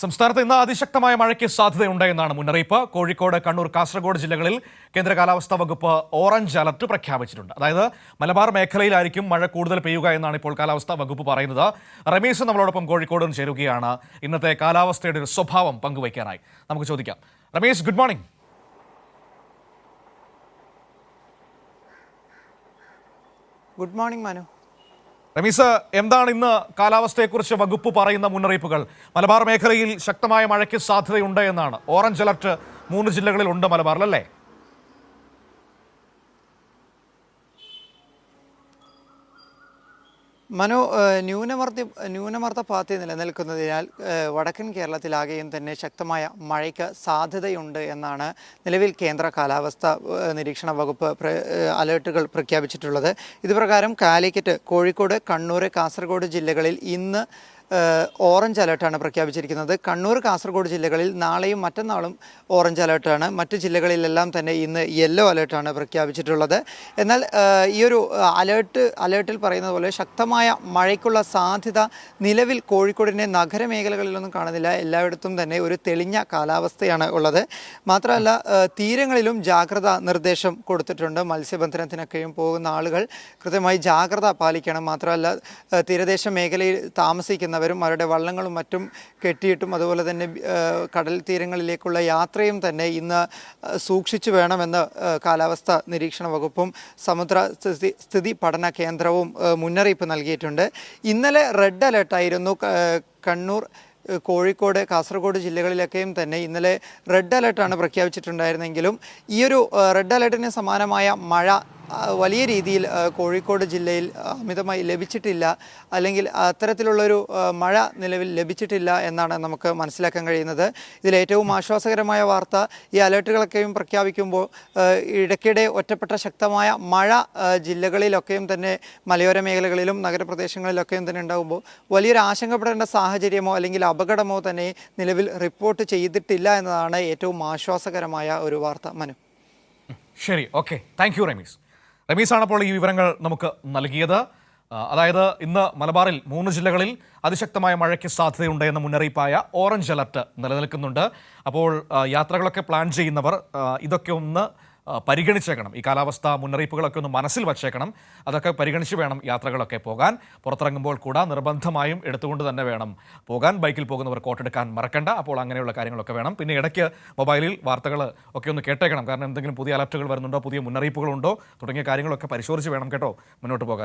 സംസ്ഥാനത്ത് ഇന്ന് അതിശക്തമായ മഴയ്ക്ക് സാധ്യതയുണ്ട് എന്നാണ് മുന്നറിയിപ്പ്. കോഴിക്കോട്, കണ്ണൂർ, കാസർഗോഡ് ജില്ലകളിൽ കേന്ദ്ര കാലാവസ്ഥാ വകുപ്പ് ഓറഞ്ച് അലർട്ട് പ്രഖ്യാപിച്ചിട്ടുണ്ട്. അതായത് മലബാർ മേഖലയിലായിരിക്കും മഴ കൂടുതൽ പെയ്യുക എന്നാണ് ഇപ്പോൾ കാലാവസ്ഥാ വകുപ്പ് പറയുന്നത്. റമീസ് നമ്മളോടൊപ്പം കോഴിക്കോട് നിന്ന് ചേരുകയാണ്. ഇന്നത്തെ കാലാവസ്ഥയുടെ ഒരു സ്വഭാവം പങ്കുവയ്ക്കാനായി നമുക്ക് ചോദിക്കാം. Rameez, good morning. Good morning Manu. Rameez, എന്താണ് ഇന്ന് കാലാവസ്ഥയെക്കുറിച്ച് വകുപ്പ് പറയുന്ന മുന്നറിയിപ്പുകൾ? മലബാർ മേഖലയിൽ ശക്തമായ മഴയ്ക്ക് സാധ്യതയുണ്ട് എന്നാണ്. ഓറഞ്ച് അലർട്ട് 3 ജില്ലകളിൽ ഉണ്ട് മലബാറിൽ, അല്ലേ? മനു, ന്യൂനമർദ്ദ പാത്തി നിലനിൽക്കുന്നതിനാൽ വടക്കൻ കേരളത്തിലാകെയും തന്നെ ശക്തമായ മഴയ്ക്ക് സാധ്യതയുണ്ട് എന്നാണ് നിലവിൽ കേന്ദ്ര കാലാവസ്ഥ നിരീക്ഷണ വകുപ്പ് അലേർട്ടുകൾ പ്രഖ്യാപിച്ചിട്ടുള്ളത്. ഇതുപ്രകാരം കാലിക്കറ്റ്, കോഴിക്കോട്, കണ്ണൂർ, കാസർഗോഡ് ജില്ലകളിൽ ഇന്ന് ഓറഞ്ച് അലേർട്ടാണ് പ്രഖ്യാപിച്ചിരിക്കുന്നത്. കണ്ണൂർ, കാസർഗോഡ് ജില്ലകളിൽ നാളെയും മറ്റന്നാളും ഓറഞ്ച് അലേർട്ടാണ്. മറ്റ് ജില്ലകളിലെല്ലാം തന്നെ ഇന്ന് യെല്ലോ അലേർട്ടാണ് പ്രഖ്യാപിച്ചിട്ടുള്ളത്. എന്നാൽ ഈ ഒരു അലേർട്ടിൽ പറയുന്നത് പോലെ ശക്തമായ മഴയ്ക്കുള്ള സാധ്യത നിലവിൽ കോഴിക്കോടിൻ്റെ നഗരമേഖലകളിലൊന്നും കാണുന്നില്ല. എല്ലായിടത്തും തന്നെ ഒരു തെളിഞ്ഞ കാലാവസ്ഥയാണ് ഉള്ളത്. മാത്രമല്ല, തീരങ്ങളിലും ജാഗ്രതാ നിർദ്ദേശം കൊടുത്തിട്ടുണ്ട്. മത്സ്യബന്ധനത്തിനൊക്കെയും പോകുന്ന ആളുകൾ കൃത്യമായി ജാഗ്രത പാലിക്കണം. മാത്രമല്ല, തീരദേശ മേഖലയിൽ താമസിക്കുന്നവരും അവരുടെ വള്ളങ്ങളും മറ്റും കെട്ടിയിട്ടും അതുപോലെ തന്നെ കടൽ തീരങ്ങളിലേക്കുള്ള യാത്രയും തന്നെ ഇന്ന് സൂക്ഷിച്ചു വേണമെന്ന് കാലാവസ്ഥാ നിരീക്ഷണ വകുപ്പും സമുദ്ര സ്ഥിതി പഠന കേന്ദ്രവും മുന്നറിയിപ്പ് നൽകിയിട്ടുണ്ട്. ഇന്നലെ റെഡ് അലേർട്ടായിരുന്നു കണ്ണൂർ, കോഴിക്കോട്, കാസർഗോഡ് ജില്ലകളിലൊക്കെയും തന്നെ ഇന്നലെ റെഡ് അലേർട്ടാണ് പ്രഖ്യാപിച്ചിട്ടുണ്ടായിരുന്നെങ്കിലും ഈ ഒരു റെഡ് അലേർട്ടിന് സമാനമായ മഴ വലിയ രീതിയിൽ കോഴിക്കോട് ജില്ലയിൽ അമിതമായി ലഭിച്ചിട്ടില്ല, അല്ലെങ്കിൽ അത്തരത്തിലുള്ളൊരു മഴ നിലവിൽ ലഭിച്ചിട്ടില്ല എന്നാണ് നമുക്ക് മനസ്സിലാക്കാൻ കഴിയുന്നത്. ഇതിലേറ്റവും ആശ്വാസകരമായ വാർത്ത, ഈ അലേർട്ടുകളൊക്കെയും പ്രഖ്യാപിക്കുമ്പോൾ ഇടയ്ക്കിടെ ഒറ്റപ്പെട്ട ശക്തമായ മഴ ജില്ലകളിലൊക്കെയും തന്നെ മലയോര മേഖലകളിലും നഗരപ്രദേശങ്ങളിലൊക്കെയും തന്നെ ഉണ്ടാകുമ്പോൾ വലിയൊരു ആശങ്കപ്പെടേണ്ട സാഹചര്യമോ അല്ലെങ്കിൽ അപകടമോ തന്നെ നിലവിൽ റിപ്പോർട്ട് ചെയ്തിട്ടില്ല എന്നതാണ് ഏറ്റവും ആശ്വാസകരമായ ഒരു വാർത്ത. മനു, ശരി, ഓക്കെ, താങ്ക് യു റമീസ്. റമീസാണ് അപ്പോൾ ഈ വിവരങ്ങൾ നമുക്ക് നൽകിയത്. അതായത് ഇന്ന് മലബാറിൽ 3 ജില്ലകളിൽ അതിശക്തമായ മഴയ്ക്ക് സാധ്യതയുണ്ട് എന്ന മുന്നറിയിപ്പായ ഓറഞ്ച് അലർട്ട് നിലനിൽക്കുന്നുണ്ട്. അപ്പോൾ യാത്രകളൊക്കെ പ്ലാൻ ചെയ്യുന്നവർ ഇതൊക്കെ ഒന്ന് പരിഗണിച്ചേക്കണം. ഈ കാലാവസ്ഥ മുന്നറിയിപ്പുകളൊക്കെ ഒന്ന് മനസ്സിൽ വച്ചേക്കണം. അതൊക്കെ പരിഗണിച്ച് വേണം യാത്രകളൊക്കെ പോകാൻ. പുറത്തിറങ്ങുമ്പോൾ കൂടെ നിർബന്ധമായും എടുത്തുകൊണ്ട് തന്നെ വേണം പോകാൻ. ബൈക്കിൽ പോകുന്നവർ കോട്ടെടുക്കാൻ മറക്കണ്ട. അപ്പോൾ അങ്ങനെയുള്ള കാര്യങ്ങളൊക്കെ വേണം. പിന്നെ ഇടയ്ക്ക് മൊബൈലിൽ വാർത്തകൾ ഒക്കെ ഒന്ന് കേട്ടേക്കണം. കാരണം എന്തെങ്കിലും പുതിയ അലർട്ടുകൾ വരുന്നുണ്ടോ, പുതിയ മുന്നറിയിപ്പുകളുണ്ടോ തുടങ്ങിയ കാര്യങ്ങളൊക്കെ പരിശോധിച്ച് വേണം കേട്ടോ മുന്നോട്ട് പോകാൻ.